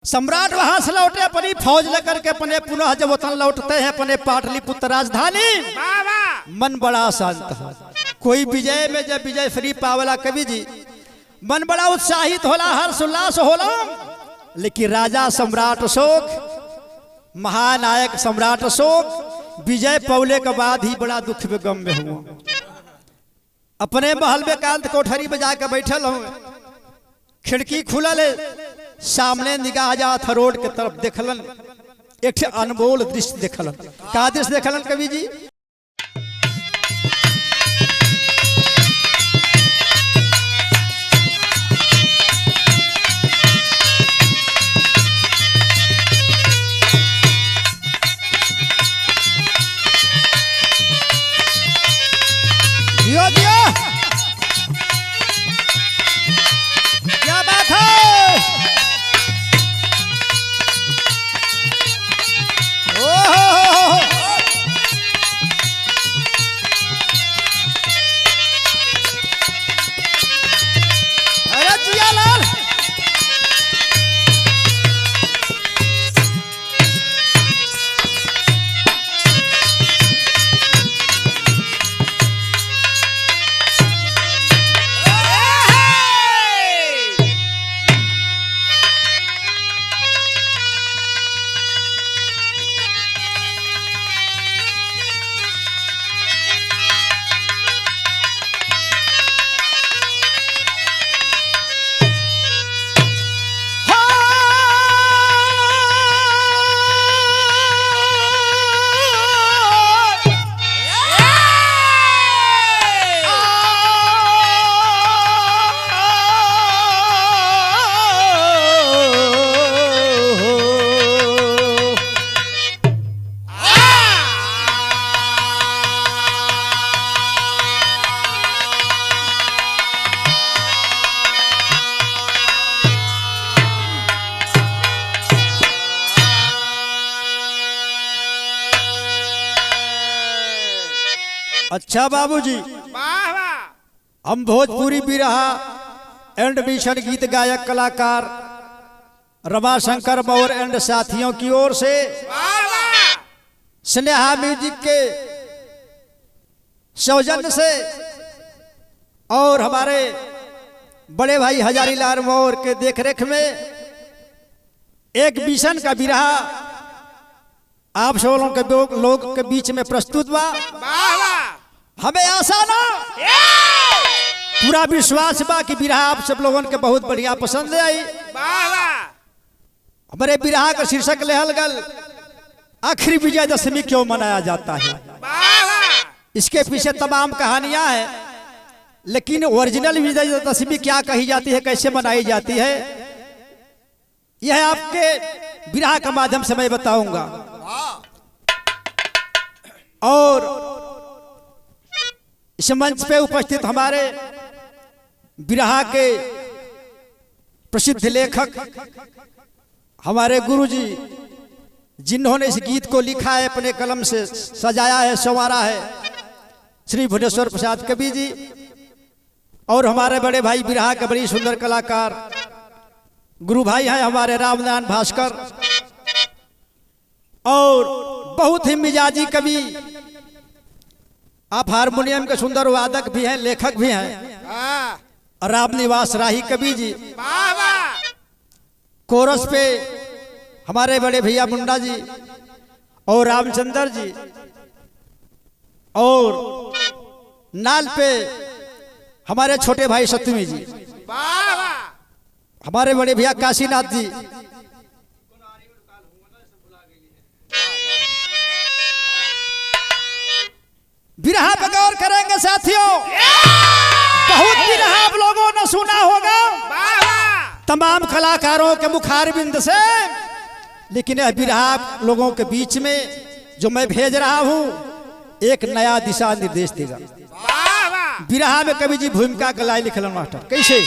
सम्राट वहां से लौटे अपनी फौज लेकर के अपने पुनः जब वतन लौटते हैं अपने पाटलिपुत्र राजधानी, मन बड़ा शांत है। कोई विजय में जब विजय श्री पावला कवि जी मन बड़ा उत्साहित होला, हर्ष उल्लास होला। लेकिन राजा सम्राट अशोक, महानायक सम्राट अशोक विजय पौले के बाद ही बड़ा दुख में गम में हुआ। अपने महल में कांत कोठरी में जाकर बैठल हूँ, खिड़की खुलल है, सामने निगाह जात रोड के तरफ देखलन, एक अनमोल दृश्य देखलन। का दृश्य देखलन कवि जी? दियो दियो, क्या बात है? अरे जिया लाल, अच्छा बाबूजी, हम भोजपुरी बिरहा एंड मिशन गीत गायक कलाकार रमाशंकर मौर्य एंड साथियों की ओर से स्नेहा म्यूजिक के सौजन्य से और हमारे बड़े भाई हजारीलाल मौर्य के देखरेख में एक मिशन का बिरहा आप सब लोग के बीच में प्रस्तुत हुआ। हमें आशा ना पूरा विश्वास बा कि बिरहा आप सब लोगों के बहुत बढ़िया पसंद आई। हमारे बिरहा का शीर्षक लेहल गल आखिरी विजयदशमी क्यों मनाया जाता है। इसके पीछे तमाम कहानियां हैं, लेकिन ओरिजिनल विजयदशमी क्या कही जाती है, कैसे मनाई जाती है, यह आपके बिरहा के माध्यम से मैं बताऊंगा। और इस मंच पे उपस्थित हमारे बिरहा के प्रसिद्ध लेखक हमारे गुरुजी, जिन्होंने इस गीत को लिखा है, अपने कलम से सजाया है, संवारा है, श्री भुवनेश्वर प्रसाद कवि जी। और हमारे बड़े भाई बिरहा के बड़ी सुंदर कलाकार गुरु भाई हैं हमारे रामनारायण भास्कर। और बहुत ही मिजाजी कवि, आप हारमोनियम के सुंदर वादक भी हैं, लेखक भी हैं, रामनिवास राही कवि जी। कोरस पे हमारे बड़े भैया मुंडा जी और रामचंद्र जी, और नाल पे हमारे छोटे भाई सतमी जी, हमारे बड़े भैया काशीनाथ जी। बिरहा पे गौर करेंगे साथियों, बहुत बिरहा आप लोगों ने सुना होगा तमाम कलाकारों के मुखारबिंद से, लेकिन यह बिरहा आप लोगों के बीच में जो मैं भेज रहा हूं एक नया दिशा निर्देश देगा। बिरहा में कवि जी भूमिका का लाइन लिखलन मास्टर, कैसे?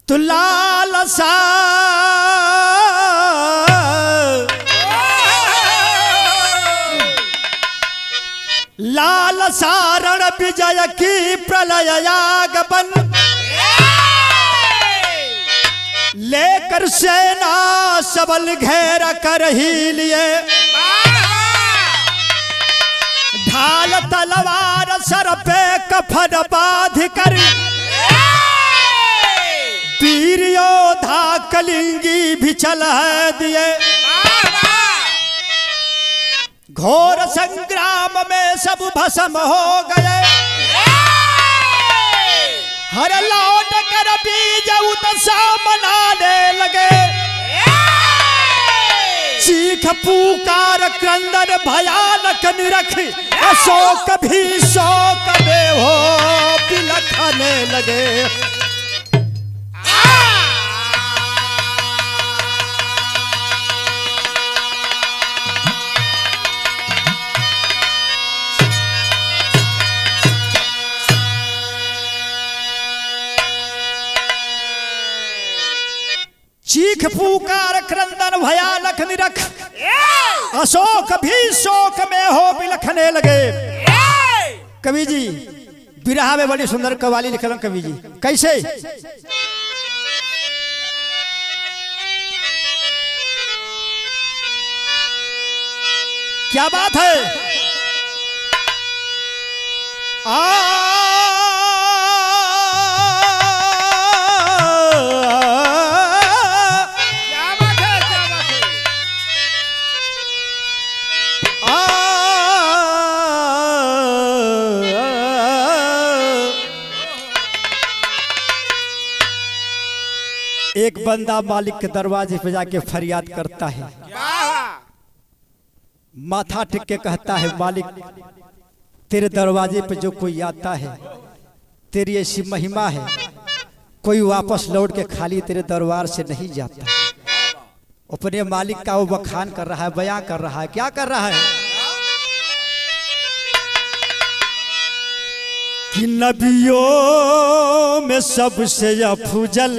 तो लाल सा लाल सारण विजय की प्रलय आग बन लेकर सेना सबल घेरा कर ही लिए, ढाल तलवार सर पे कफन बांध कर, वीर योद्धा कलिंगी भी चला दिए। घोर संग्राम में सब भस्म हो गए, हर लौट कर बीज उत्साह मनाने लगे। चीख पुकार क्रंदन भयानक निरख, अशोक भी शोक में हो बिलखने लगे। चीख पुकार क्रंदन भयानक निरख, अशोक भी शोक में हो बिलखने लगे। कवि जी बिरहा में बड़ी सुंदर कव्वाली लिखल कवि जी, कैसे? क्या बात है? एक बंदा मालिक के दरवाजे पे जाके फरियाद करता है, माथा टेक के कहता है, मालिक तेरे दरवाजे पे जो कोई आता है, तेरी ऐसी महिमा है, कोई वापस लौट के खाली तेरे दरबार से नहीं जाता। अपने मालिक का वो बखान कर रहा है, बयां कर रहा है। क्या कर रहा है कि नबियों में सबसे अफजल,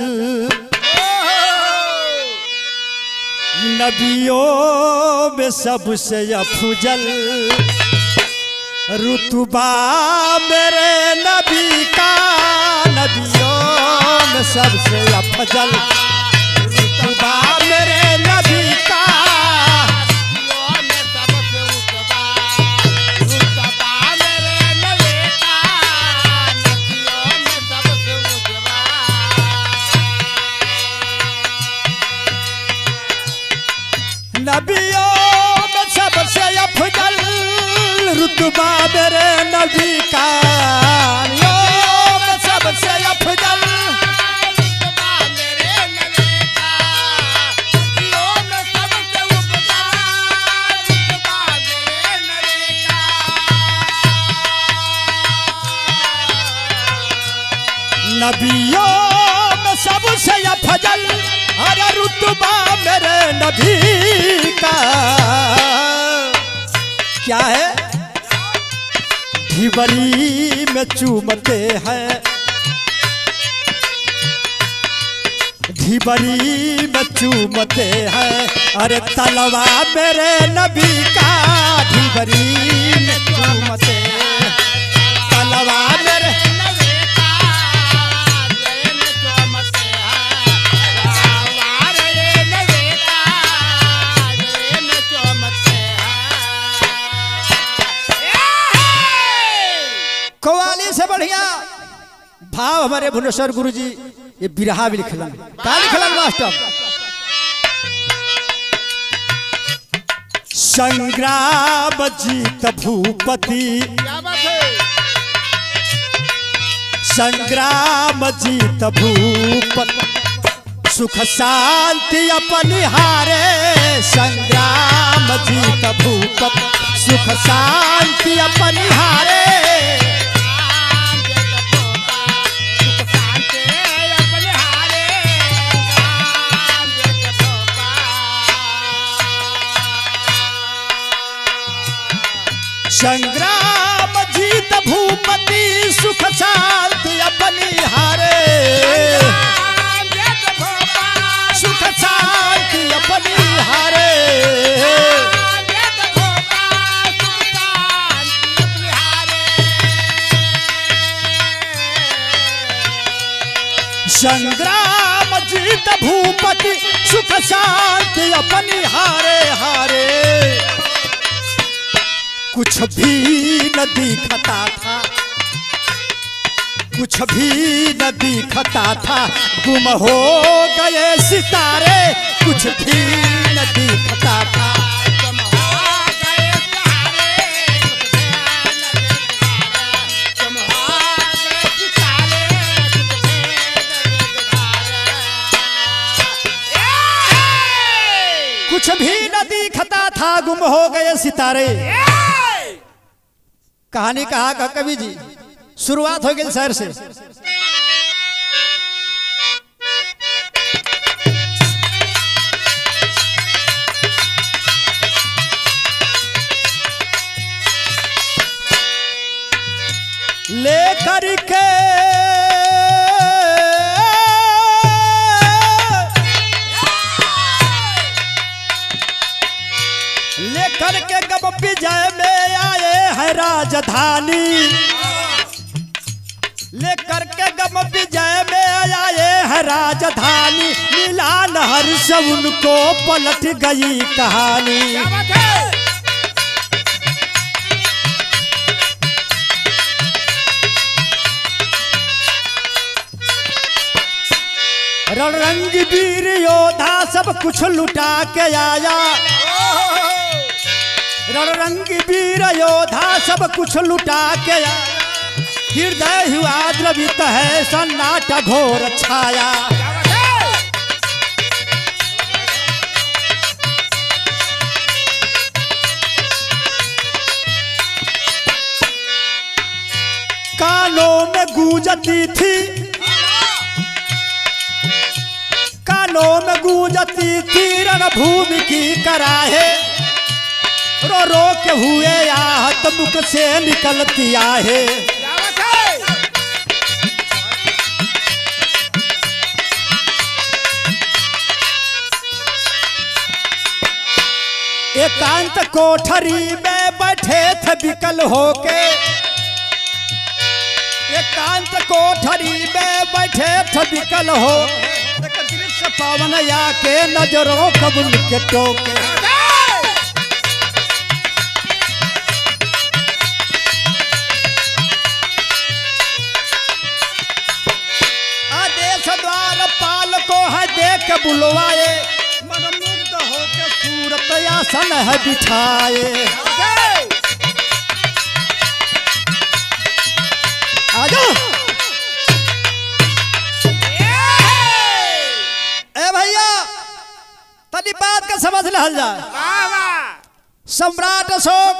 नबियों में सबसे अफजल रुतबा मेरे नबी का, नबियों में सबसे अफजल रुतबा मेरे नबी का, नबियों में सबसे अफजल रुतबा मेरे नबी का, नबियों में सबसे अफजल रुतबा मेरे नबी का, नबियों में सबसे अफजल रुतबा मेरे नबी का, नबियों में सबसे अफजल अरे रुतबा मेरे नबी का। क्या है? ढिबरी में चूमते हैं, ढिबरी में चूमते हैं, अरे तलवा मेरे नबी का, ढिबरी में चूमते हैं, तलवा मेरे से बढ़िया भाव हमारे भुवनेश्वर गुरु जी ये बिरहा भी लिखलन। क्या लिखलन मास्टर? संग्राम जीत भूपति, संग्राम जीत भूपति, सुख शांति अपनी हारे, संग्राम जीत भूपति, सुख शांति अपनी हारे, संग्राम जीत भूपति, सुख शांति अपनी हारे, सुख शांति अपनी हारे, संग्राम जीत भूपति सुख शांति अपनी हारे हारे। कुछ भी न दिखता था, कुछ भी न दिखता था, गुम हो गए सितारे। कुछ भी न दिखता था, गुम हो गए सितारे। गुम हो गए सितारे। कुछ भी न दिखता था, गुम हो गए सितारे। कहानी कहा का कवि जी, शुरुआत हो गई शहर से। लेकर के गम विजय में आए है राजधानी। लेकर के गम विजय में आए है राजधानी। मिलान हर्ष उनको पलट गई कहानी। रणरंग वीर योद्धा सब कुछ लुटा के आया। रणरंग वीर योद्धा सब कुछ लुटा के आया। हृदय हुआ द्रवित है, सन्नाटा घोर छाया। कानों में गूंजती थी, कानों में गूंजती थी रणभूमि की कराहे। रो रो के हुए आहत मुख से निकलती आहे। एकांत कोठरी में बैठे थे विकल होके। एकांत कोठरी में बैठे थे विकल हो। दृश्य पावन या के नजरों कबूल के टोके। को है देख बुलवाए, मनमुग्ध होकर सूरत आसन है बिछाए। आजा ए भैया, तनी बात का समझ लहल जाए। सम्राट अशोक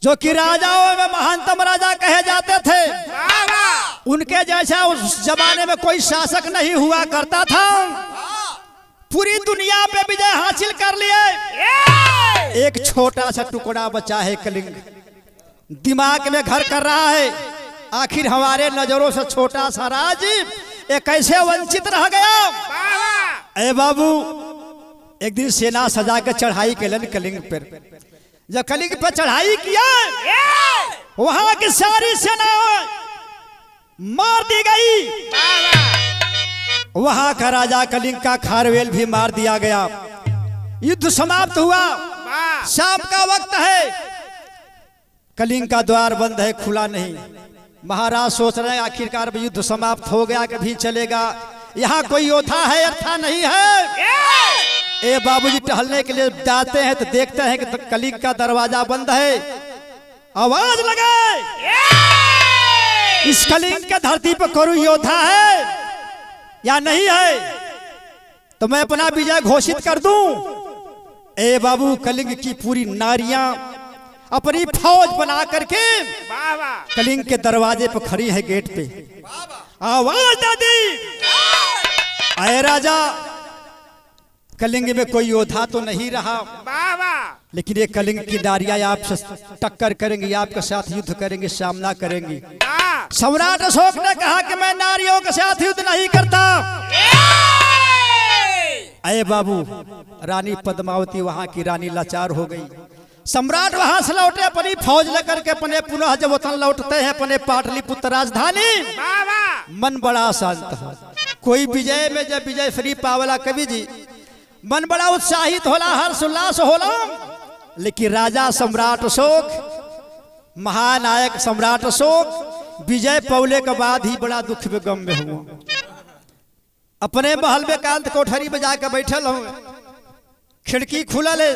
जो कि राजाओं में महानतम राजा कहे जाते थे, उनके जैसा उस जमाने में कोई शासक नहीं हुआ करता था। पूरी दुनिया पे विजय हासिल कर लिए। एक छोटा सा टुकड़ा बचा है कलिंग, दिमाग में घर कर रहा है। आखिर हमारे नजरों से छोटा सा राज्य ये कैसे वंचित रह गया। ए बाबू, एक दिन सेना सजा के चढ़ाई केलन कलिंग पर। जब कलिंग पर चढ़ाई किया, वहां की सारी सेना मार दी गई। वहां का राजा कलिंग का खारवेल भी मार दिया गया। युद्ध समाप्त हुआ। शाम का वक्त है, कलिंग का द्वार बंद है, खुला नहीं। महाराज सोच रहे हैं आखिरकार युद्ध समाप्त हो गया, कभी चलेगा। यहाँ कोई योद्धा है अथा नहीं है। ए बाबूजी टहलने के लिए जाते हैं तो देखते हैं कि कलिंग का दरवाजा बंद है। आवाज लगाए, इस कलिंग के धरती पर कोई योद्धा है या नहीं है, तो मैं अपना विजय घोषित कर दूं। ए बाबू, कलिंग की पूरी नारियां अपनी फौज बना करके कलिंग के दरवाजे पर खड़ी है, गेट पे। आवाज दे दी, आए राजा, कलिंग में कोई योद्धा तो नहीं रहा, लेकिन ये कलिंग की नारियां आपसे टक्कर करेंगी, आपके साथ युद्ध करेंगे, सामना करेंगी। सम्राट अशोक ने कहा कि मैं नारियों के साथ युद्ध नहीं करता। अरे बाबू, रानी पद्मावती वहां की रानी लाचार हो गई। सम्राट वहां से लौटे अपनी फौज लेकर के अपने पुनः जब वतन लौटते हैं अपने पाटलिपुत्र राजधानी, मन बड़ा शांत है। कोई विजय में जब विजय श्री पावला कवि जी मन बड़ा उत्साहित होला, हर्ष उल्लास होला। लेकिन राजा सम्राट अशोक, महानायक सम्राट अशोक विजय पौले के बाद ही बड़ा दुख में गम में हुआ। अपने महल में कांत कोठरी में जाकर बैठल हूँ, खिड़की खुलल है,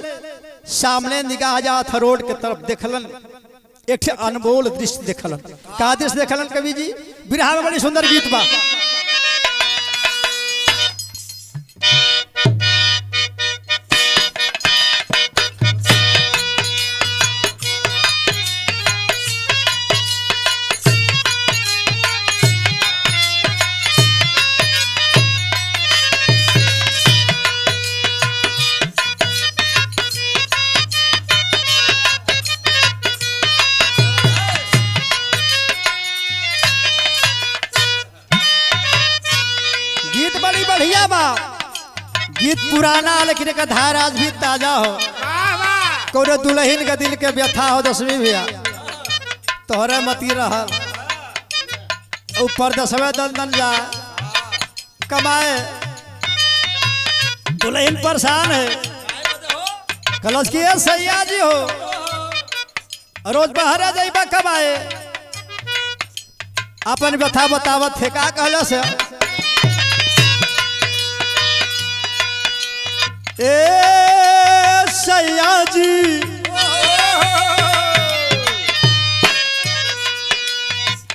सामने निगाह जात रोड के तरफ देखलन, एक अनमोल दृश्य देखलन। का दृश्य देखलन कवि जी? बिरहा में बड़ी सुंदर गीत बा। बढ़िया बा गीत, पुराना लेकिन एक धार आज भी ताजा हो। कोनो दुल्हन का दिल के व्यथा हो दसवीं भैया तोहरे मती रहल, ऊपर 10वें दंदन जा कमाए, दुल्हन परेशान है, कलश की सैया जी हो रोज बाहर जाइबा कमाए, अपन व्यथा बतावत थे। का कहला से ए सैया जी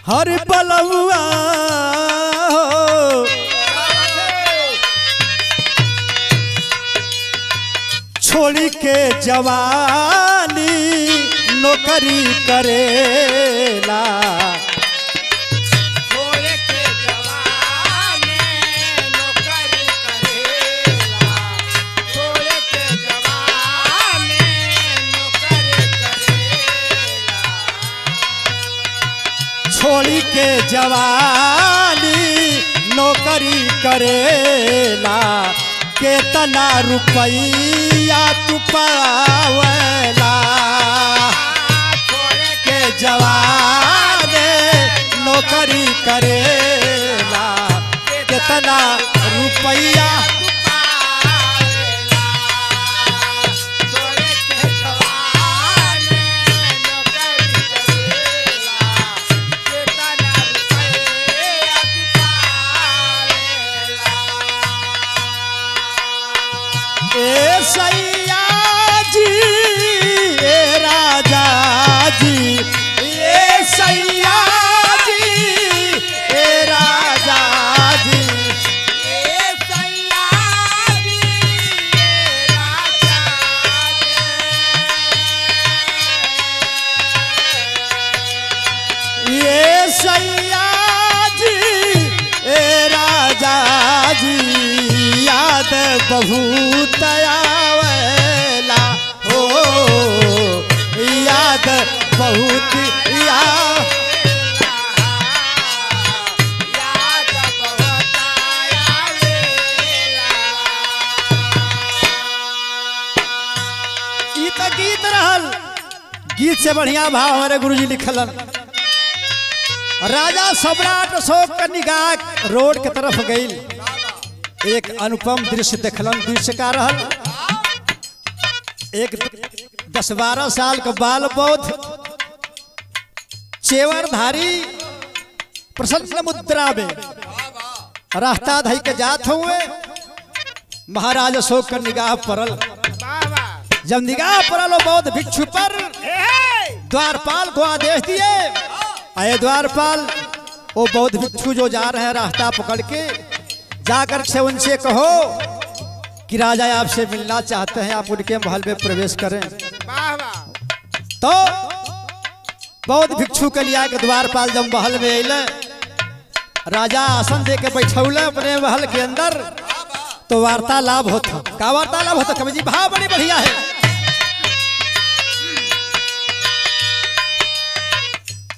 हर बलुआ छोड़ी के जवानी नौकरी करेला, छोड़ी के जवानी नौकरी करेला, केतना रुपया तू पावेला, छोड़ के जवानी नौकरी करेला, केतना रुपया सैया जी ए राजा जी, ए सैया जी ए राजा जी, ए सैया जी ए राजा जी, ए सैया जी ए राजा जी, याद बहुत आवेला हो, याद बहुत याद बहुत आवेला। ई तो गीत रहल, गीत से बढ़िया भाव हमारे गुरुजी लिखलन। राजा सम्राट अशोक का निगाह रोड के तरफ गई, एक अनुपम दृश्य देखलन। दृश्य का रहल, एक 10-12 साल का बाल बौद्ध चेवरधारी प्रसन्न मुद्रा में रास्ता धई के जात हुए, महाराज अशोक का निगाह पड़ल। जब निगाह पड़ल बौद्ध भिक्षु पर, द्वारपाल को आदेश दिए, आए द्वारपाल वो बौद्ध भिक्षु जो जा रहे हैं रास्ता पकड़ के, जाकर से उनसे कहो कि राजा आपसे मिलना चाहते हैं, आप उनके महल में प्रवेश करें। तो बौद्ध भिक्षु के लिया के द्वारपाल जब महल में अले, राजा आसन दे के बैठौले अपने महल के अंदर, तो वार्तालाप होता। का वार्तालाप होता कवि जी? भाव बड़ी बढ़िया है।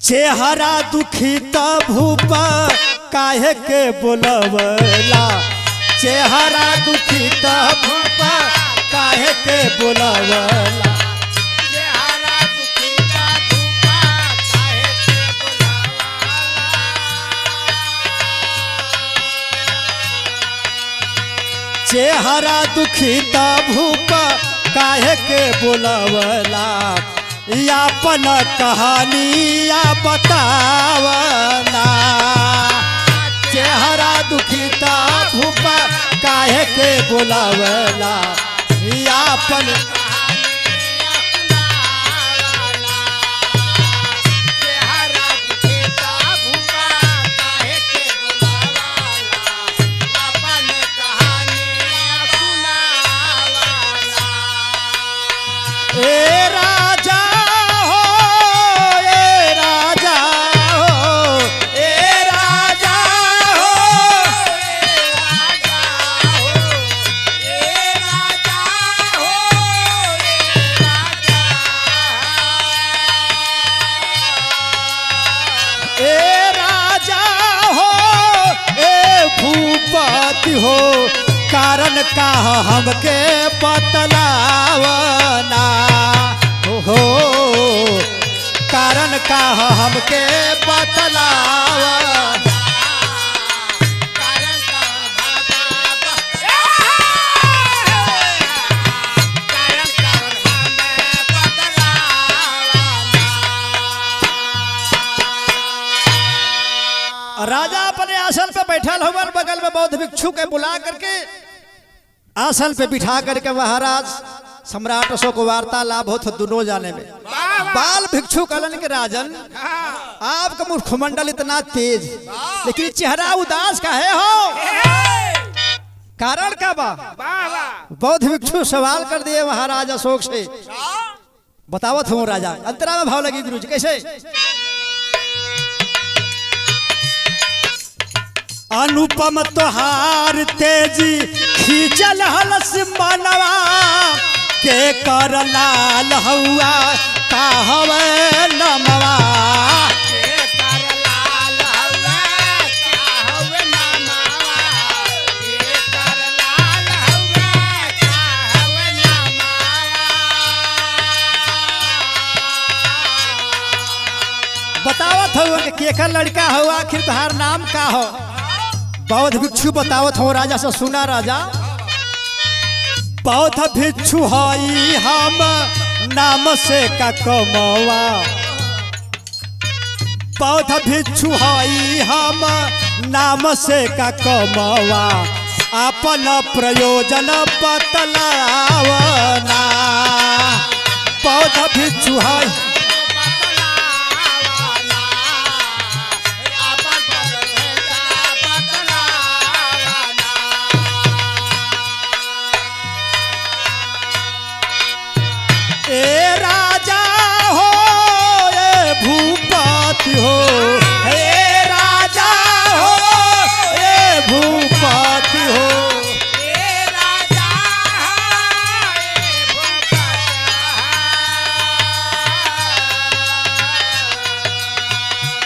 चेहरा दुखी भूपा काहे के बोलवला, चेहरा दुखी भूपा काहे के बोलवला, चेहरा दुखी भूपा काहे के बोलवला, चेहरा दुखिता भूप काहे के बोलावला यापन कहानी या बतावला चेहरा दुखिता भूप काहे के बोलावला यापन ए राजा हो ए राजा हो ए राजा हो ए राजा हो ए राजा हो ए भूपति हो कारण का हमके बतलावना हो कारण का हमके बतलावना राजा अपने आसन पे बैठा हुआ बगल में बौद्ध भिक्षु के बुला करके आसन पे बिठा करके महाराज सम्राट अशोक वार्तालाप हो दोनों जाने में बाल भिक्षु कलन के राजन आपका मुखमंडल इतना तेज लेकिन चेहरा उदास का है हो कारण का बा बौद्ध भिक्षु सवाल कर दिए महाराज अशोक से बतावत हूँ राजा अंतरा में भाव लगी गुरु जी कैसे अनुपम तोहार तेजी खींचल हलस मनवा के कर लाल हुआ कहवे नमवा के कर लाल हुआ कहवे नमवा के कर लाल हुआ कहवे नमवा बतावत हो कि केकर लड़का हो आखिर तोहार नाम का हो बौद्ध भिक्षु बतावत हो राजा से सुना राजा बौद्ध भिक्षु हई हम नाम से का कमवा बौद्ध भिक्षु हई हम नाम से का कमवा अपन प्रयोजन बतलावना बौद्ध भिक्षु हई ए राजा हो ए भूपति हो ए राजा हो ए भूपति हो ए राजा हो ए भूपति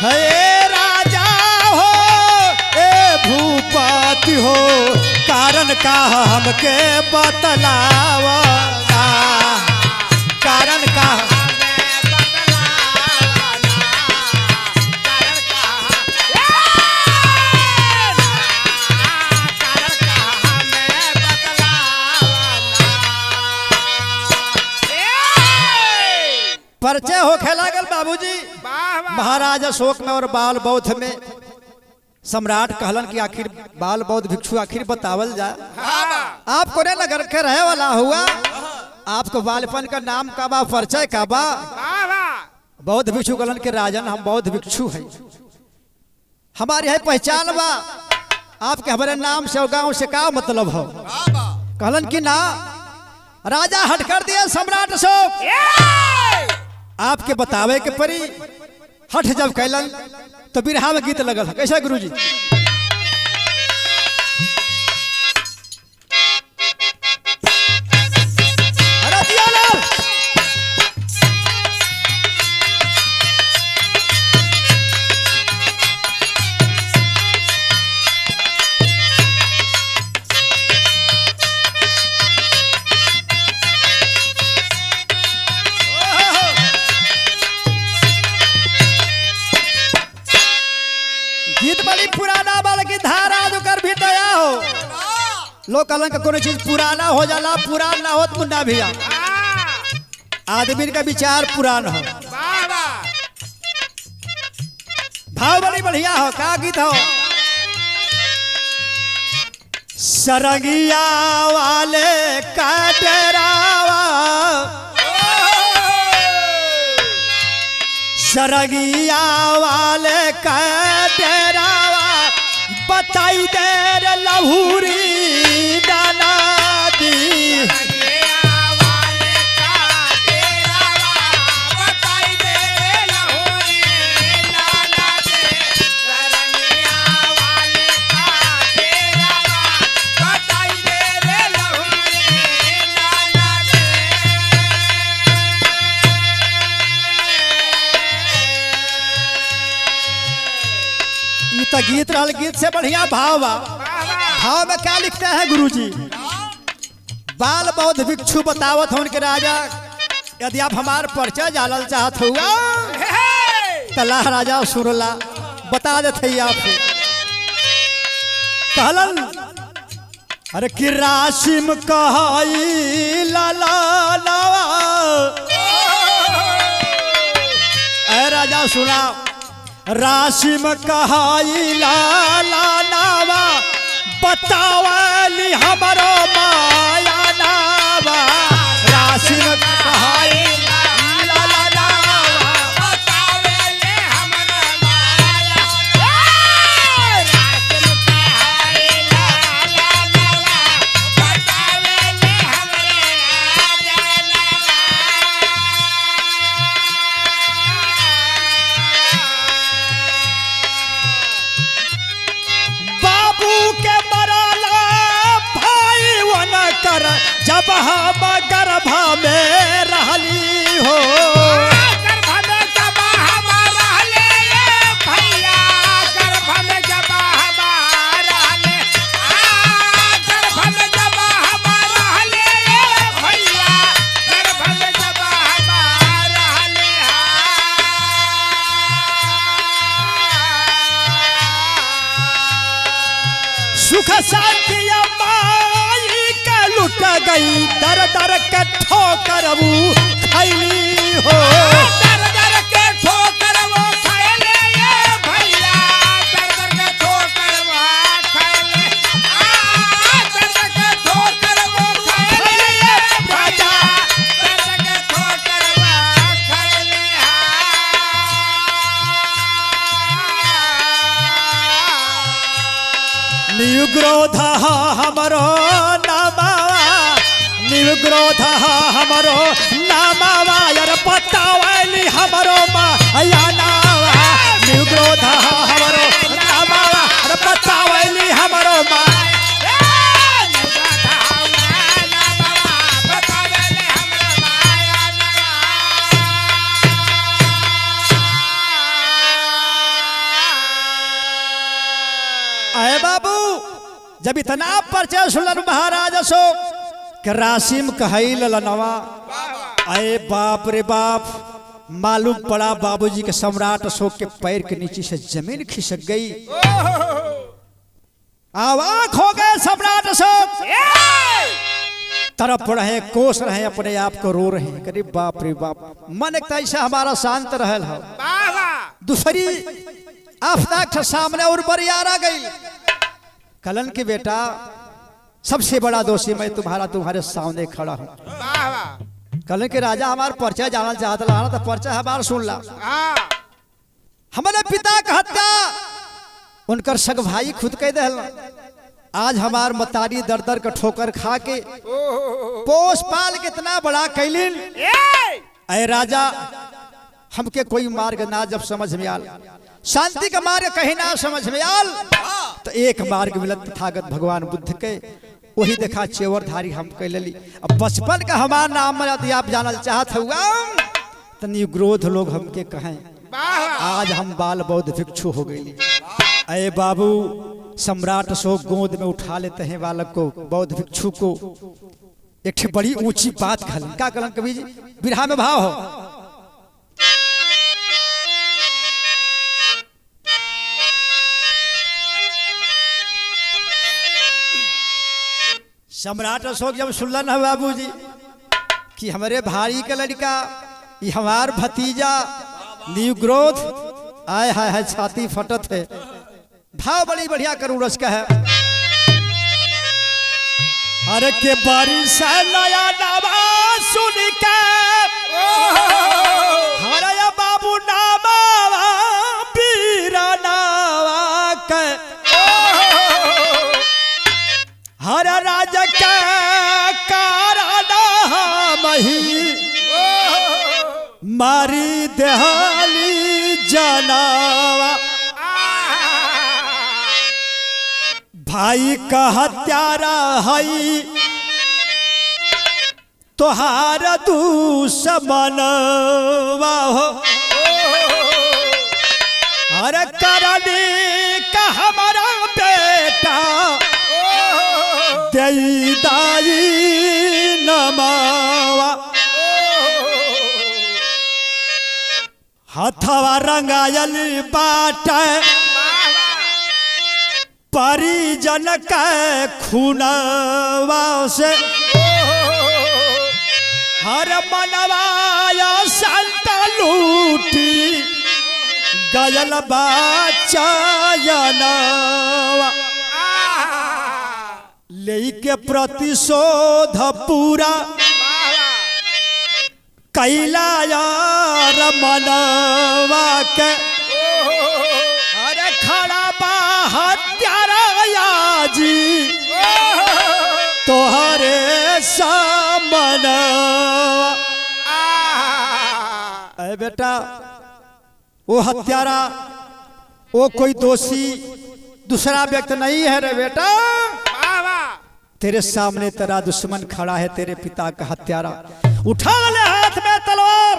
हे राजा हो ए भूपति हो कारण का हमके बतलावा कारण का परिचय होखे लागल बाबूजी महाराज अशोक में और बाल बौद्ध में सम्राट कहलन कि आखिर बाल बौद्ध भिक्षु आखिर बतावल जा आपको ने नगर के रहे वाला हुआ आपको बालपन का नाम का बा परिचय का बा बौद्ध भिक्षु कहलन के राजन हम बौद्ध भिक्षु हैं हमारी है पहचान बा आपके हमारे नाम से और गांव से का मतलब हो कहलन कि ना राजा हट कर दिया सम्राट अशोक आपके बतावे के परी हट जब कैलन तो बिरहा में गीत लगल कैसा गुरुजी गीत बड़ी पुराना बाल की धारा जो कर भी दया हो लोग कहलन का कोनो चीज पुराना हो जाला, पुरान ना होत मुन्ना भैया। आदमी का विचार पुरान हो। भाव बड़ी बढ़िया हो। का गीत हो? सरगिया वाले का डेरावा, सरगिया वाले का डेरावा, बताई देर लहुरी डाला दी। तो गीत रहल, गीत से बढ़िया भाव बा। भाव में क्या लिखते हैं गुरुजी? बाल बौद्ध भिक्षु बतावत हो उनके राजा, यदि आप हमार परिचय जानल चाहत हुआ तला राजा सुरला बता देते आप। कहलन अरे कि राशिम कहाई लाला लावा। ऐ राजा सुना, राशिम कहाई लाला नावा, बतावली हमरो माया नावा। राशिम कहाई लाला नावा, बतावली हमरो माया। राशिम कहाई लाला नावा, बतावली हमरो माया नावा। के मराला भाई वन कर जब हम गर्भ में रहली हो। गर्भ में जब हम रहले भैया, गर्भ में जब हम रहले, गर्भ में जब हम रहले भैया, गर्भ में जब हम रहले। सुख शांति माई के लुट गई, दर दर के ठोकर वो खैली हो। दर दर के ठोकर वो खैले भैया, दर दर के ठोकर वो खैले, दर दर के ठोकर वो खैले भैया, दर दर के ठोकर वो खैले। निग्रोध हमरो नामावा, निग्रोध हमरो नामावा, यार बतावली हमरो माया नावा। निग्रोध हमरो नामावा, यार बतावली हमरो माया। अरे बाबू, जब इतना परिचय सुनल महाराज अशोक के राशिम कहई ललनवा, अरे बाप रे बाप, मालूम पड़ा बाबूजी के सम्राट अशोक के पैर के नीचे से जमीन खिसक गई। आवाक हो गए सम्राट अशोक, तरफ रहे, कोस रहे, अपने आप को रो रहे हैं। अरे बाप रे बाप, मन एक ऐसा हमारा शांत रहल है। दूसरी आफ्ताब के सामने और बरियार आ गई। कलन के बेटा, सबसे बड़ा दोषी मैं तुम्हारे सामने खड़ा हूँ। कलन के राजा हमार परिचय जानना चाहता ला, तो परिचय हमार सुन ला। हमारे पिता का हत्या उनकर सग भाई खुद कह दे। आज हमार मतारी दर दर का ठोकर खा के पोस पाल के इतना बड़ा कैलिन। अरे राजा, हमके कोई मार्ग ना जब समझ में आल, शांति का मार्ग कहीं ना समझ में आल, तो एक मार्ग मिलत तथागत भगवान बुद्ध के, वही देखा चेवरधारी हम कह ली। अब बचपन का हमारा नाम यदि आप जानल चाहत हुआ तो निग्रोध लोग हमके कहें, आज हम बाल बौद्ध भिक्षु हो गई। अरे बाबू, सम्राट अशोक गोद में उठा लेते हैं बालक को, बौद्ध भिक्षु को। एक बड़ी ऊंची बात कहलन। क्या कहलन कवि जी? बिरहा में भाव हो, सम्राट अशोक जब सुनलन है बाबूजी कि हमारे भाई का लड़का ये हमार भतीजा न्यू ग्रोथ आए है छाती फटत है। भाव बड़ी बढ़िया करूँ रस का है। अरे के बारिश नया नामा सुन के हरे बाबू नामा पीरा नावा के हर राज के कारणा मही मारी देहाली जनावा भाई का हत्यारा हई तोहार दुश्मनवा हो अरे करनी का हमारा बेटा दई दाई नमावा हथवा रंगायल बाट परिजन के खूनवा से हर मनवाया संत लूटी गयल बाचयनवा लेके प्रतिशोध पूरा कैला यार मनवा के अरे खड़ा बा हत्यारा जी तोहरे सामनवा। अरे बेटा वो हत्यारा वो कोई दोषी दूसरा व्यक्ति नहीं है रे बेटा। तेरे सामने तेरा दुश्मन खड़ा है तेरे पिता का हत्यारा। उठा ले हाथ में तलवार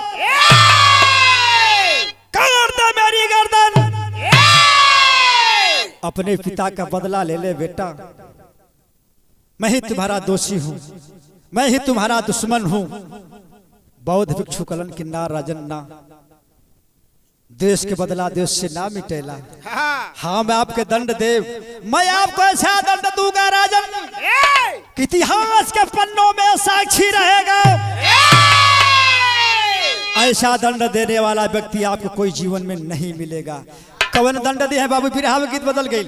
काट दे मेरी गर्दन। अपने पिता का बदला ले ले बेटा। मैं ही तुम्हारा दोषी हूँ मैं ही तुम्हारा दुश्मन हूँ। बौद्ध भिक्षु कलन किन्नार राजन ना देश के बदला देश से ना मिटेला। हाँ मैं आपके दंड देव मैं आपको ऐसा दंड दूंगा राजन इतिहास के पन्नों में साक्षी रहेगा। ऐसा दंड देने वाला व्यक्ति आपको कोई जीवन में नहीं मिलेगा। कवन दंड दे है बाबू फिर हाँ गीत बदल गई।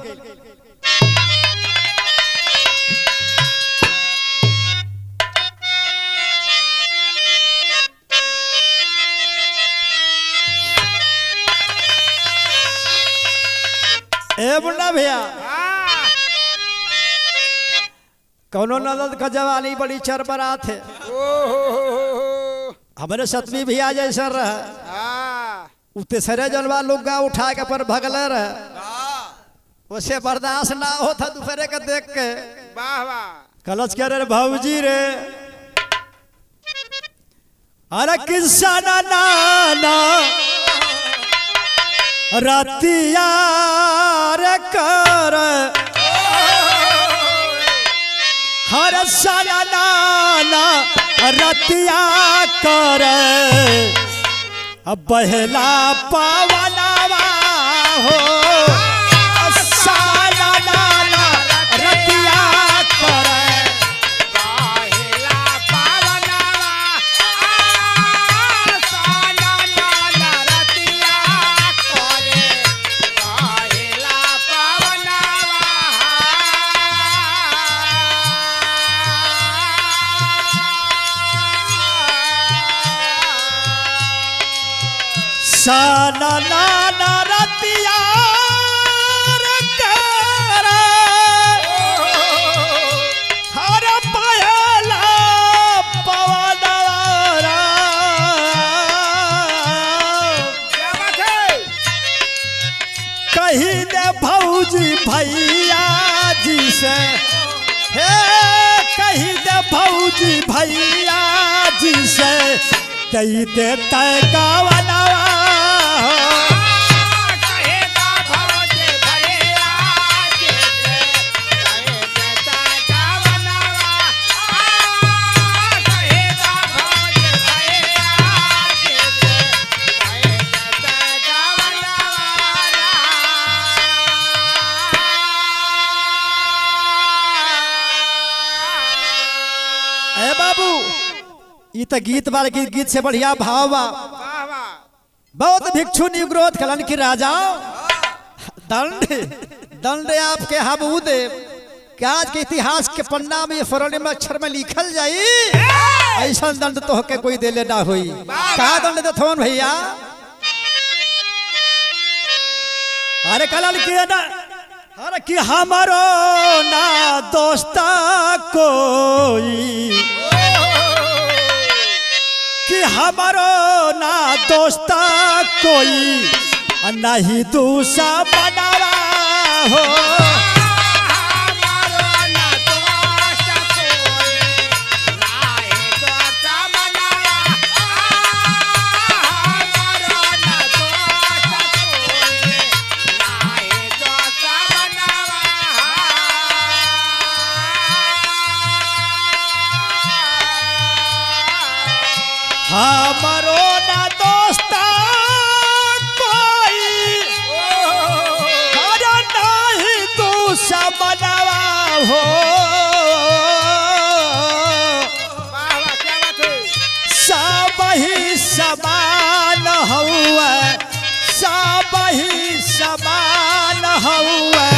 ए मुन्ना भैया कौनो नदद का जवानी बड़ी चरबरात है। हमारे सतमी भैया जैसा रहा उते सरे जलवा लोग गाँव उठा के पर भगल रहे उसे बर्दाश्त ना होता दोपहरे का देख के कलच कह रहे भाऊजी रे अरे किस्सा ना नाना रतिया रे कर हर सारा नाना रतिया कर अब बहला पवनवा हो सारा नाना रतिया कर बहला पवनवा सारा नाना रतिया करे बहला साना नाना रतिया कर हर पहला पवनवा कही दे भौजी भैया जी से हे कही दे भौजी भैया जी से कही दे तय गावनवा बाबू ये तो गीत बार गीत से बढ़िया भाव बा। बहुत भिक्षु निग्रोध कलन की राजा दंड दंड आपके हबू दे कि आज के इतिहास के पन्ना में ये स्वर्णिम अक्षर में लिखल जाई ऐसा दंड तो के कोई देले ना हुई। का दंड दे थोन भैया? अरे कलन की ना अरे कि हमारो ना दोस्ता कोई कि हमारो ना दोस्ता कोई नहीं दूसरा बनावा हो। हमारो ना दोस्ता कोई नहीं दूसरा बनावा हो। सब ही समान हुआ सब ही समान हुआ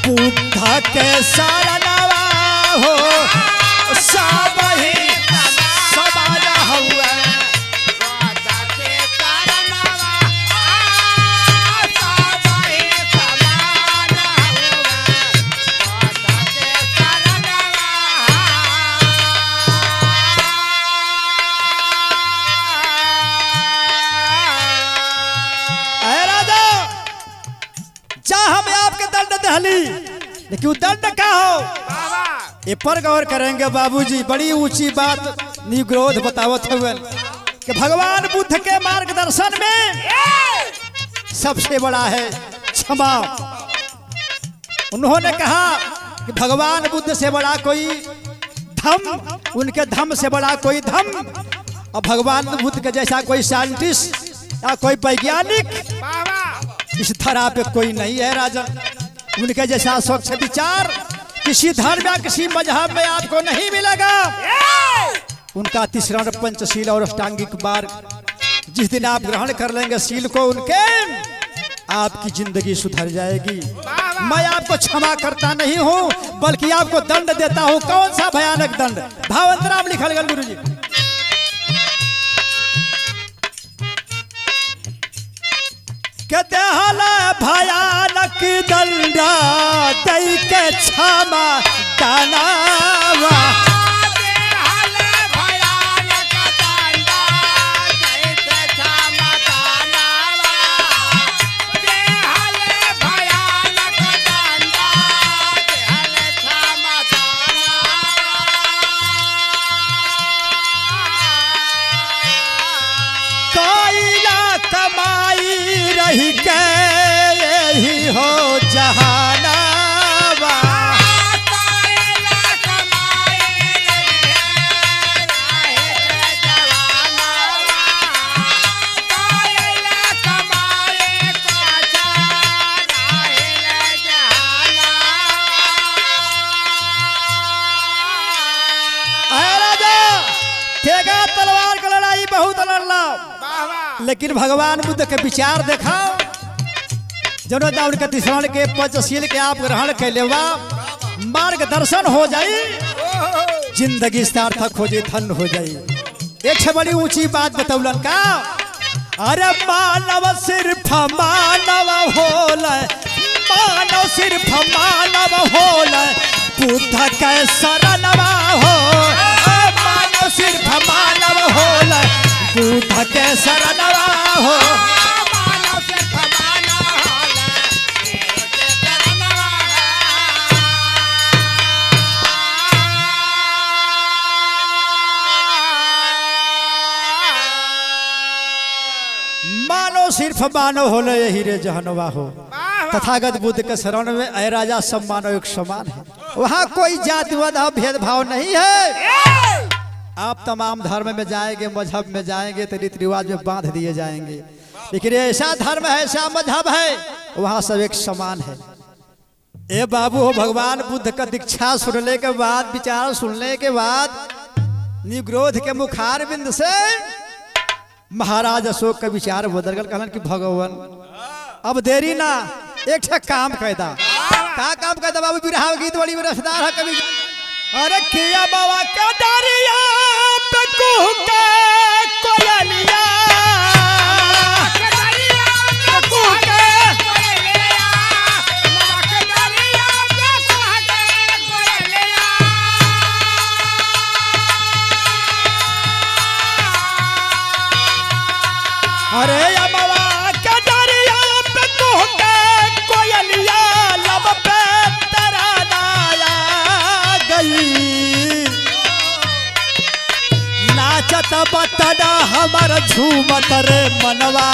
बुद्ध के शरणवा हो। सब ही समान हुआ लेकिन दंड का हो ये पर गौर करेंगे बाबूजी। बड़ी ऊंची बात निग्रोध बतावत हुए कि भगवान बुद्ध के मार्गदर्शन में सबसे बड़ा है क्षमा। उन्होंने कहा कि भगवान बुद्ध से बड़ा कोई धम, उनके धम से बड़ा कोई धम और भगवान बुद्ध के जैसा कोई साइंटिस्ट या कोई वैज्ञानिक इस धरा पे कोई नहीं है राजन। उनके जैसा स्वच्छ विचार किसी धर्म या किसी मजहब में आपको नहीं मिलेगा। उनका तीसरा पंचशील और अष्टांगिक मार्ग जिस दिन आप ग्रहण कर लेंगे शील को उनके, आपकी जिंदगी सुधर जाएगी। मैं आपको क्षमा करता नहीं हूं बल्कि आपको दंड देता हूं। कौन सा भयानक दंड? भावंतराम लिखल गल गुरु जी। कहते भयानक दंडा दई के क्षमा दानावा। रही के यही हो जहानावा। तलवार का लड़ाई बहुत लड़ला लेकिन भगवान बुद्ध के विचार देखा। जरूरत उनके तीसरा के पंचशील के आप ग्रहण कैले मार्गदर्शन हो जाई, जिंदगी सार्थक हो जाए, धन हो जाए। एक से बड़ी ऊंची बात बतौलन का, अरे मानव सिर्फ मानव होल, मानव सिर्फ मानव होल, बुद्ध के शरणवा हो। मानव सिर्फ मानव होल, बुद्ध के शरणवा हो। मानो सिर्फ मानव होले यही रे जहनवा हो। तथागत बुद्ध के शरण में अय राजा सब मानव एक समान है। वहाँ कोई जातिवाद भेदभाव नहीं है। आप तमाम धर्म में जाएंगे, मजहब में जाएंगे तो रीति रिवाज में बांध दिए जाएंगे, लेकिन ऐसा धर्म है, ऐसा मजहब है, वहाँ सब एक समान है। ए बाबू हो, भगवान बुद्ध का दीक्षा सुनने के बाद, विचार सुनने के बाद निग्रोध के मुखार बिंद से महाराज अशोक का विचार बदल गल। कहलन कि भगवान अब देरी ना, एक ठे काम कैदा। का काम कैदा बाबू? बिरहा गीत बड़ी रसदार है कवि। अरे किया बाबा का दरिया पे कुह के कोयलिया, कुह के अरे अमवा के दरिया पे कुह के कोयलिया, लब पे तराना आ गई। नाचत बतना हमर झूमत रे मनवा,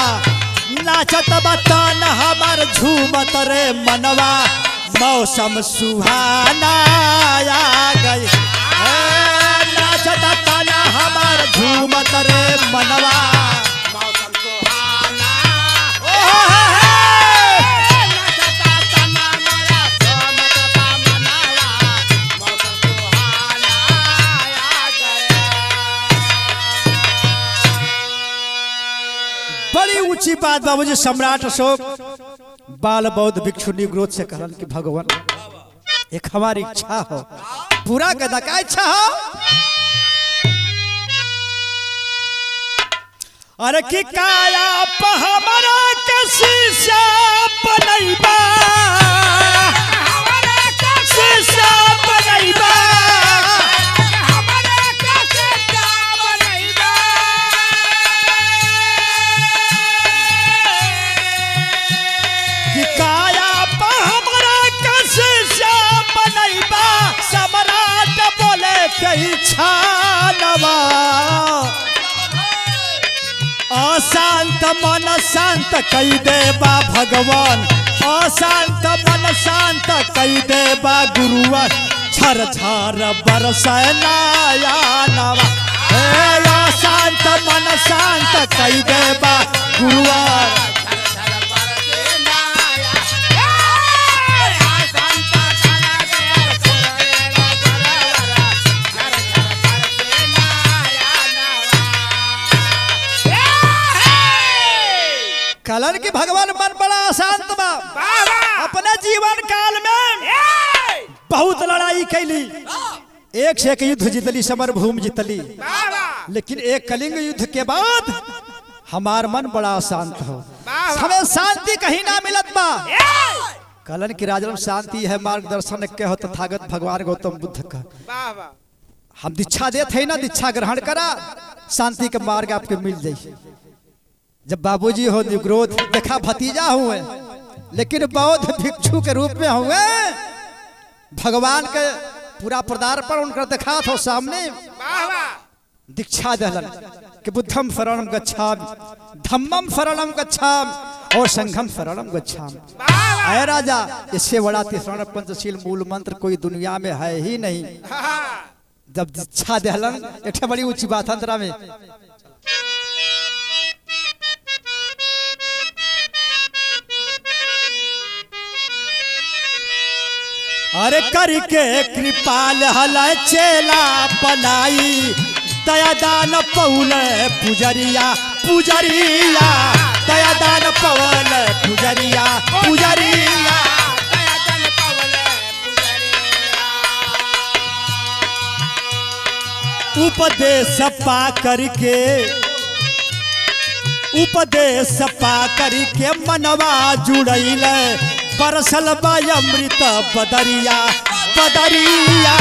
नाचत बतन हमर झूमत रे मनवा, मौसम सुहाना आ गई। नाचत तना हमर झूमत रे मनवा, बड़ी ऊंची बात बाबूजी। सम्राट अशोक बाल बौद्ध भिक्षु निग्रोध से कहलन कि भगवान एक हमारी इच्छा हो, पूरा कदा का इच्छा हो? अरे कि काया प हमरा के शीशा बनैबा, शीशा बनैबा, काया प हमरा के शीशा बनैबा, सम्राट बोले के इच्छा नवा। अशांत मन शांत कई देबा भगवान, अशांत मन शांत कई देबा गुरुवर, झर झर बरसै नया नवा। अशांत मन शांत कई देबा गुरुवर, कहलन कि भगवान मन बड़ा अशांत बा। अपने जीवन काल में बहुत लड़ाई कैली, एक से एक युद्ध जीतली, समर भूमि जीतली, लेकिन एक कलिंग युद्ध के बाद हमार मन बड़ा अशांत हो, हमें शांति कहीं ना मिलत बा। कहलन कि राजन शांति है मार्गदर्शन के हो तथागत भगवान गौतम बुद्ध का। हम दीक्षा देते हैं ना, दीक्षा ग्रहण करा, शांति के मार्ग आपके मिल जाए। जब बाबूजी हो निग्रोध देखा भतीजा हुए, लेकिन बौद्ध भिक्षु के रूप में हुए, भगवान के पूरा पदार्पण उनका देखा था सामने। दीक्षा दहलन कि बुद्धम शरणम गच्छामि, धम्मम शरणम गच्छामि और संघम शरणम गच्छामि। अय राजा, इससे बड़ा तीसरा पंचशील मूल मंत्र कोई दुनिया में है ही नहीं। जब दीक्षा दहलन एक बड़ी ऊंची बात अंतरा में, अरे करके कृपाल हल चेला बनाई, दया दान पौल पुजरिया पुजरिया, दया दान पौल पुजरिया पुजरिया। उपदेश पा करके, उपदेश पा करके मनवा जुड़ैल, बरसल अमृत बदरिया बदरिया।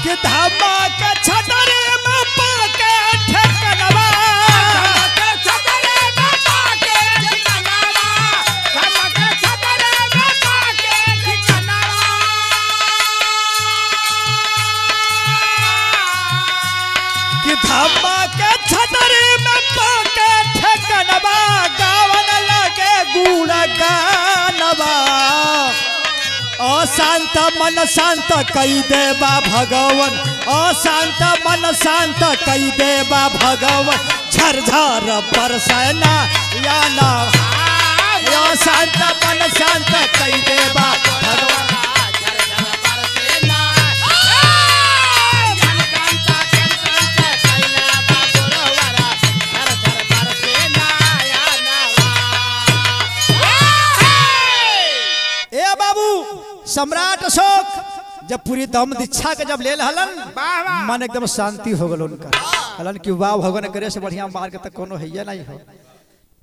कि धामा के छतरे में पाके ठेकनवा, धामा के छतरी में पाके ठेकनवा, गावन लगे गुण गानवा। अशांत मन शांत कई देबा भगवान, अशांत मन शांत कई देबा भगवान, झरझर बरसना या ना। या शांत मन शांत कई देवा भगवान सम्राट अशोक जब पूरी दम दीक्षा के जब ले हलन मन एकदम शांति हो गल उनका हलन कि वाह भगवान करे से बढ़िया मार के तक कोनो हैया नहीं हो।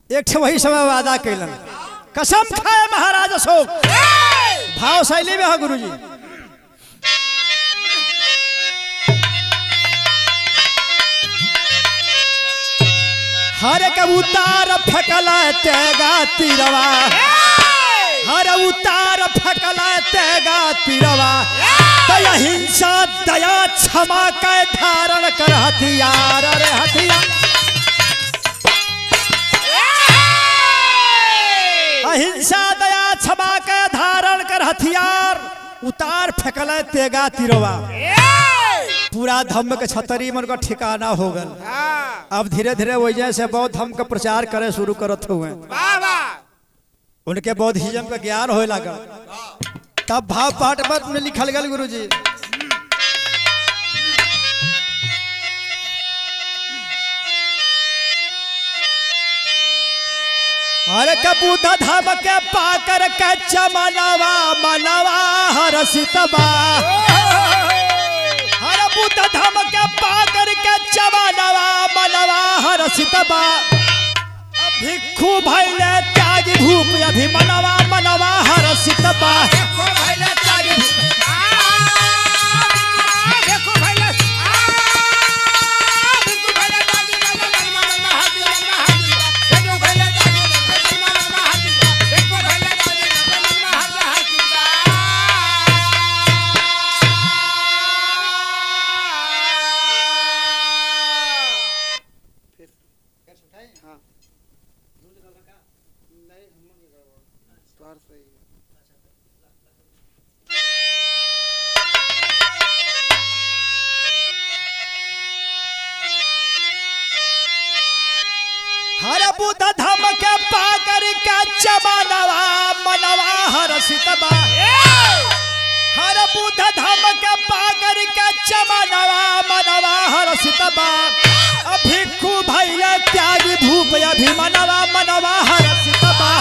एक ठे वही समय वादा कैलन कसम खाए महाराज अशोक भाव शैली में है गुरुजी। हर कबूतर फकला तेगा तिरवा हर उतार फकला तेगा तिरवा दया हिंसा दया क्षमा के धारण कर हथियार रे हथियार अहिंसा दया क्षमा के धारण कर हथियार उतार फकला तेगा तिरवा पूरा धम्म के छतरी मन का ठिकाना हो गल। अब धीरे धीरे वजह से बौद्ध धम्म का प्रचार करे शुरू करत हुए उनके बौद्धिज्म का ज्ञान होए लगा तब भाव पाठपद में लिखल गल गुरुजी। अरे कबूता धाम के पाकर के चमनवा मनवा हरसितबा हर बूता धाम के पाकर के चमनवा मनवा हरसितबा भिक्षु भैले त्यागी भूप अभिमनवा मनवा हरसितबा हर बुद्ध धम के पाकर के चमनवा मनवा हरसितबा हर बुद्ध धम के पाकर के चमनवा मनवा हरसितबा भिक्षु भैले त्यागी भूप अभिमनवा मनवा हरसितबा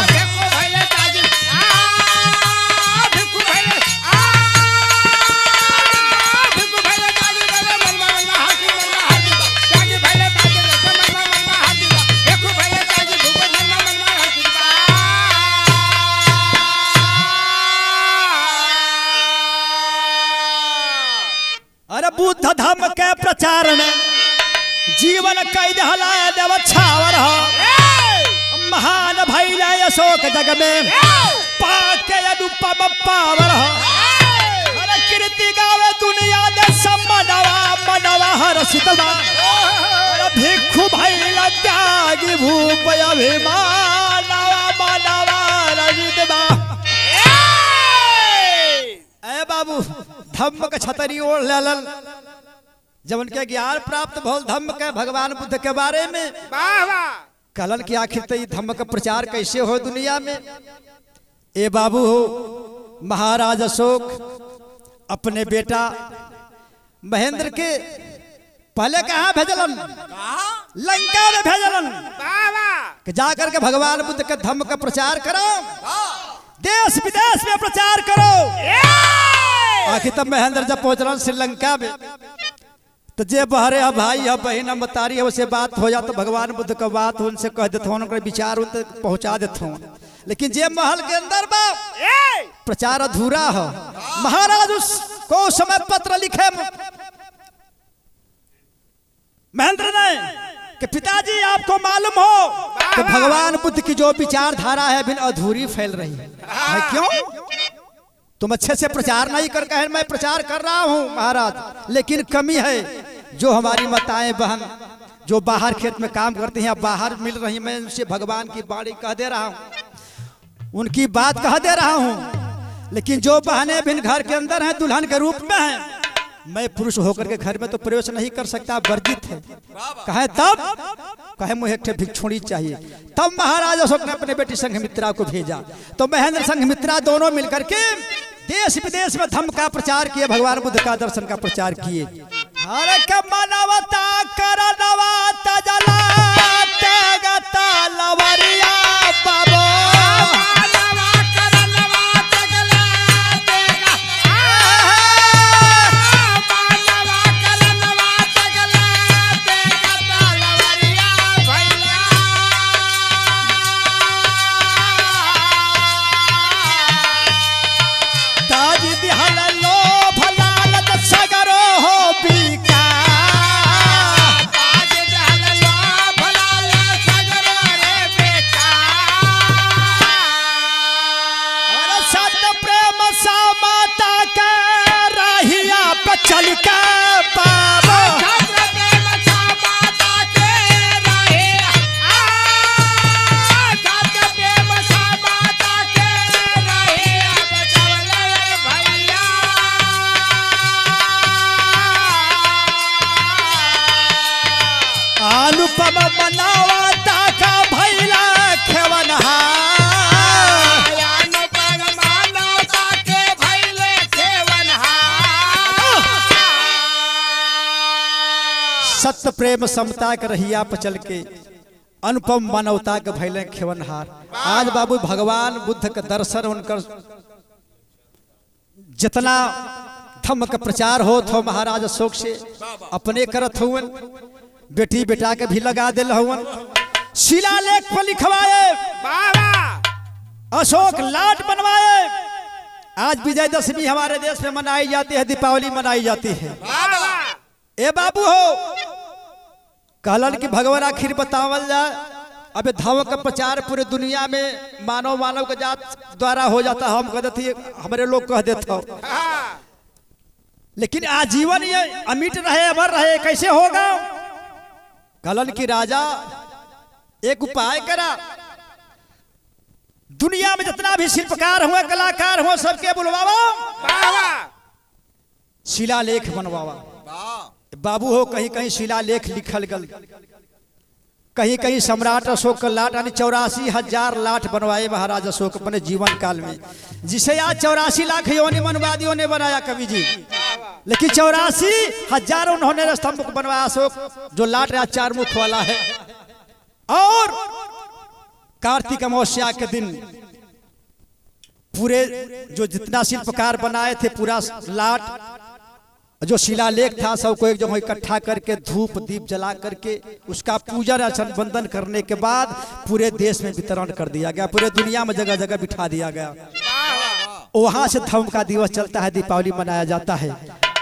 बुद्ध धर्म के प्रचार में जीवन कैद हलाय देव छावर महान भैले अशोक जग में पाके अनुपम पावर हर कीर्ति गावे दुनिया दे सम्मनवा मनवा हरसितबा भिक्षु भैले त्यागी भूप अभिमानवा मनवा हरसितबा। ए बाबू धम्म के छतरी ओढ़ लेलन जब उनके ज्ञान प्राप्त भल धम्म के भगवान बुद्ध के बारे में कलन की आखिर तो धम्म का प्रचार कैसे हो दुनिया में। ए बाबू हो महाराज अशोक अपने बेटा महेंद्र के पहले कहाँ भेजलन लंका में भेजलन कि जाकर के भगवान बुद्ध के धम्म का प्रचार करो देश विदेश में प्रचार करो। आखिर तब महेंद्र जब पहुंचल श्रीलंका में तो जे बहरे है भाई है बहन है बतारी है उसे बात हो जा तो भगवान बुद्ध का बात उनसे कह देते उनका विचार उन तक पहुंचा देते लेकिन जे महल के अंदर बा प्रचार अधूरा है। महाराज उसको समय पत्र लिखे महेंद्र ने कि पिताजी आपको मालूम हो कि भगवान बुद्ध की जो विचारधारा है बिन अधूरी फैल रही है क्यों तुम अच्छे से प्रचार नहीं कर कहे मैं प्रचार कर रहा हूँ महाराज लेकिन कमी है जो हमारी माताएं बहन जो बाहर खेत में काम करती हैं बाहर मिल रही मैं उनसे भगवान की बाणी कह दे रहा हूँ उनकी बात कह दे रहा हूँ लेकिन जो बहनें बिन घर के अंदर हैं दुल्हन के रूप में हैं मैं पुरुष होकर के घर में तो प्रवेश नहीं कर सकता वर्जित है कहे तब कहे मुझे एक भिक्षुणी चाहिए। तब महाराज अशोक ने अपने बेटी संघमित्रा को भेजा। तो महेंद्र संघमित्रा दोनों मिलकर के देश विदेश में धर्म का प्रचार किए, भगवान बुद्ध का दर्शन का प्रचार किए। हरे के मानवता करनवा तजला तेगता लवरिया बाबो चल के बाबा अनुपम बनावता का भैला खेवनहा सत्य प्रेम समता के रहिया पर चल के अनुपम मानवता के भैले खेवनहार। आज बाबू भगवान बुद्ध के दर्शन उनकर जितना धम्म का प्रचार हो तो महाराज अशोक से अपने करत हुवन, बेटी बेटा के भी लगा दिल हुवन। शिलालेख पर लिखवाए, अशोक लाट बनवाए। आज विजयदशमी हमारे देश में मनाई जाती है, दीपावली मनाई जाती है। ए बाबू हो कहलन कि भगवान आखिर बतावल जाए। अबे धर्म का प्रचार पूरे दुनिया में मानव के जात द्वारा हो जाता। हम कह देते हमारे लोग कह देते हो, लेकिन आजीवन ये अमिट रहे अमर रहे कैसे होगा। कहलन कि राजा एक उपाय करा, दुनिया में जितना भी शिल्पकार हुआ कलाकार हुआ सबके बुलवावा, शिलालेख बनवावा। बाबू हो कहीं कहीं शिलालेख लिखल गल, कहीं कहीं सम्राट अशोक का लाट यानी 84,000 लाट बनवाए महाराज अशोक अपने जीवन काल में, जिसे आज 84 लाख योनि मनवादियों ने बनाया कवि जी। लेकिन 84,000 उन्होंने स्तंभ बनवाया अशोक, जो लाट आज 4 मुख वाला है। और कार्तिक अमावस्या के दिन पूरे जो जितना शिल्पकार बनाए थे पूरा लाट जो शिलालेख था सबको एक जगह इकट्ठा करके धूप दीप जला करके उसका पूजन अर्चन बंदन करने के बाद पूरे देश में वितरण कर दिया गया, पूरे दुनिया में जगह जगह बिठा दिया गया। वहां से धर्म का दिवस चलता है, दीपावली मनाया जाता है।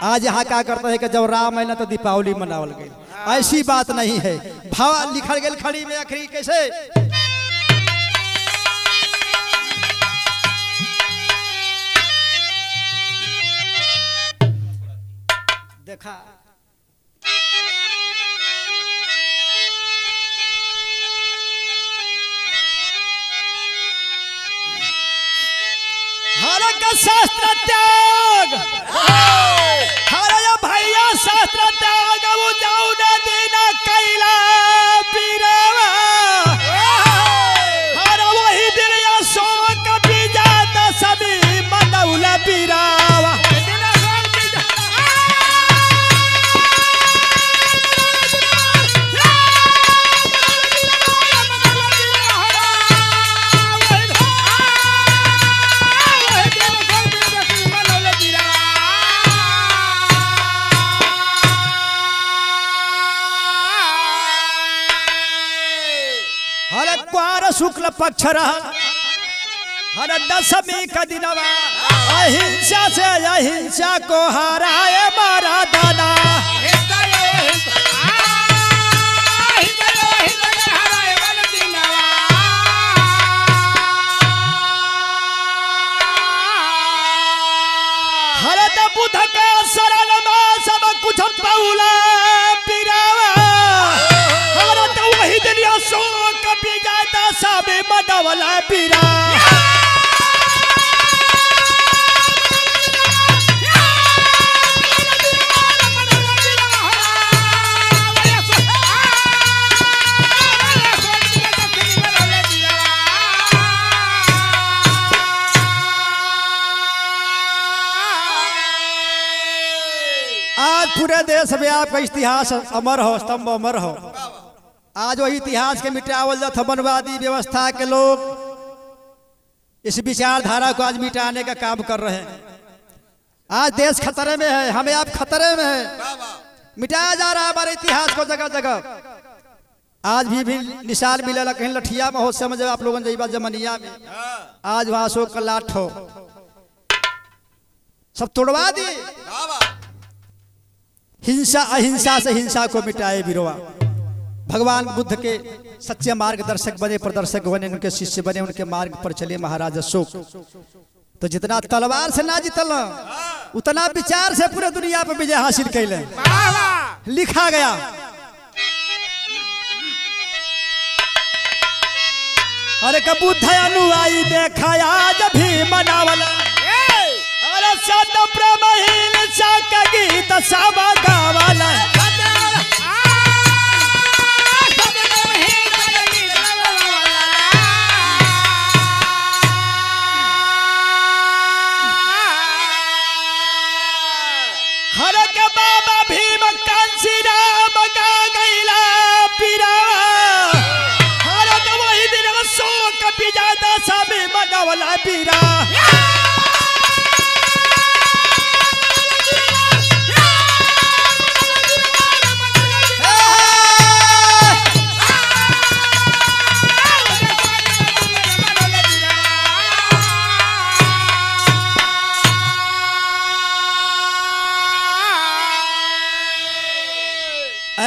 आज यहाँ क्या करता है कि जब राम आए ना तो दीपावली मनावल गई, ऐसी बात नहीं है। भाव लिखल गया खड़ी में आखिरी कैसे देखा हर का शास्त्र त्याग, हर भैया शास्त्र त्याग वो जाऊ न देना कैला बीरावा। हर वही दिन या शोक बीजा तो सभी मनौला बीरावा। शुक्ल पक्ष रहा हर दशमी का दिनवा, अहिंसा से अहिंसा को हराए मारा दादा। हरत बुध के शरण में सब कुछ पौला पिरावा। हरत वही दिन अशोक बिजाता सब मडवला पिरा। देश में आपका इतिहास अमर हो, स्तंभ अमर हो। आज वही इतिहास के मिटावल जात मनवादी व्यवस्था के लोग इस विचारधारा को आज मिटाने का काम कर रहे हैं। आज देश खतरे में है, हमें आप खतरे में है, मिटाया जा रहा है हमारे इतिहास को जगह जगह। आज भी निशान मिलेला कहीं लठिया महोत्सव में, जब आप लोगों ने जमनिया में आज वहां अशोक का लाठ हो सब तोड़वा दी। हिंसा अहिंसा से हिंसा को मिटाए बिरवा। भगवान बुद्ध के सच्चे मार्गदर्शक बने, प्रदर्शक बने, उनके शिष्य बने, उनके मार्ग पर चले महाराज अशोक। तो जितना तलवार से ना जीतल उतना विचार से पूरे दुनिया पर विजय हासिल कैले। लिखा गया अरे का बुद्ध अनुयायी देखा आज भी मनावला, अरे सत प्रमहीन साक गीत सब गावला। हर के बाबा भीम कांसी राम गा गैला पीरा, हर के वही दिन शोक विजाता सब मगवला पीरा।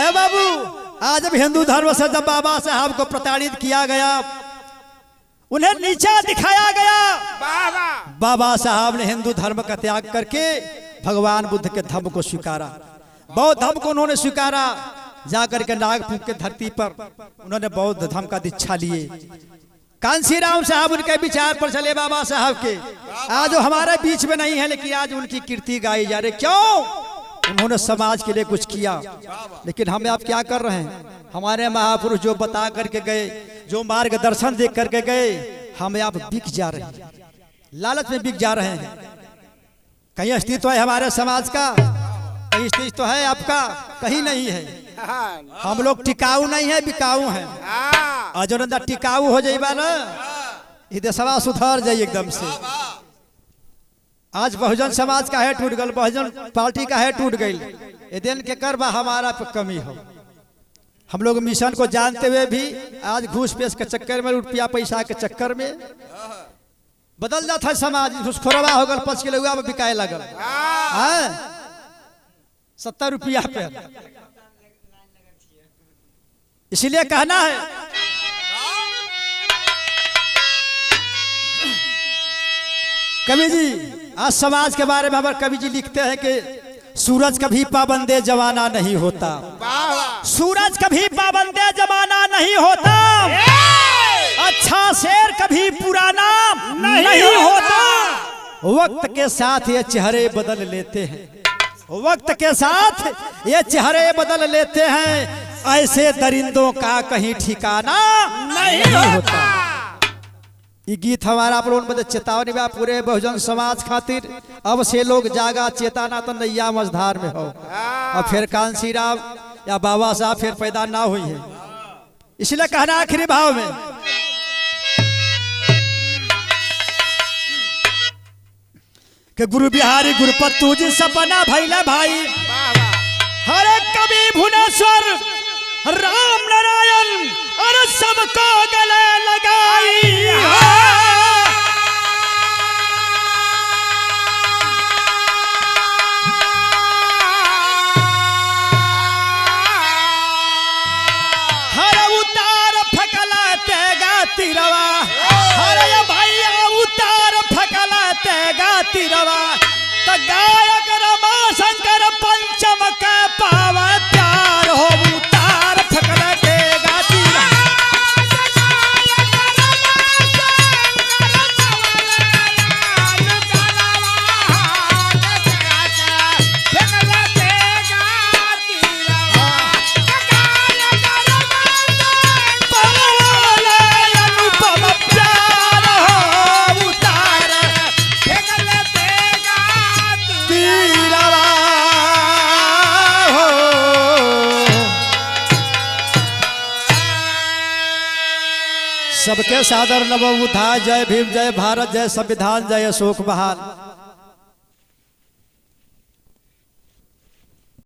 बाबू आज जब हिंदू धर्म से जब बाबा साहब को प्रताड़ित किया गया, उन्हें नीचा दिखाया गया, बाबा साहब ने हिंदू धर्म का त्याग करके भगवान बुद्ध के धर्म को स्वीकारा, बौद्ध धर्म को उन्होंने स्वीकारा। जाकर के नागपुर के धरती पर उन्होंने बौद्ध धर्म का दीक्षा लिए। कांसी राम साहब उनके विचार पर चले बाबा साहब के। आज वो हमारे बीच में नहीं है, लेकिन आज उनकी कीर्ति गाई जा रही। क्यों? उन्होंने समाज के लिए कुछ किया। लेकिन हमें आप क्या कर रहे हैं? हमारे महापुरुष जो बता करके गए, जो मार्गदर्शन देख करके गए, हमें आप बिक जा रहे हैं, लालच में बिक जा रहे हैं। कहीं अस्तित्व है हमारे समाज का? कहीं अस्तित्व है आपका? कहीं नहीं है। हम लोग टिकाऊ नहीं है, बिकाऊ है। अजोनंदा टिकाऊ हो जाइबा ना, ये देशवा सुधर जाइए एकदम से। आज बहुजन समाज का है टूट गल, बहुजन पार्टी का है टूट गई। ये दिन के कर बा हमारा पे कमी हो। हम लोग मिशन को जानते हुए भी आज घूस पेश के चक्कर में, रुपया पैसा के चक्कर में बदल जाता है समाज। घुसखोरवा हो गल, 5 किलो बिकाए लगल 70 रुपया पे। इसीलिए कहना है कवि जी, आज समाज के बारे में हमारे कवि जी लिखते हैं कि सूरज कभी पाबंदे जमाना नहीं होता, सूरज कभी पाबंदे जमाना नहीं होता, अच्छा शेर कभी पुराना नहीं होता। वक्त के साथ ये चेहरे बदल लेते हैं, वक्त के साथ ये चेहरे बदल लेते हैं, ऐसे दरिंदों का कहीं ठिकाना नहीं होता। ये गीत हमारा आप लोगों में चेतावनी बा पूरे बहुजन समाज खातिर। अब से लोग जागा, चेताना तो नैया मझधार में हो। अब फिर कांसी राम या बाबा साहब फिर पैदा ना हुई है। इसलिए कहना आखिरी भाव में कि गुरु बिहारी गुरुपत तुझ सपना भैला भाई, हरे कवि भुवनेश्वर राम नारायण और सबको गले लगाई। हर उतार फकला तेगा तिरवा, हरे भैया उतार फकला तेगा तिरवा। तो गायक रमा शंकर पंचम का पावा प्यार हो, उतार फकला तेगा तिरवा। सबके सादर नव उद्धार, जय भीम, जय भारत, जय संविधान, जय अशोक बहाल।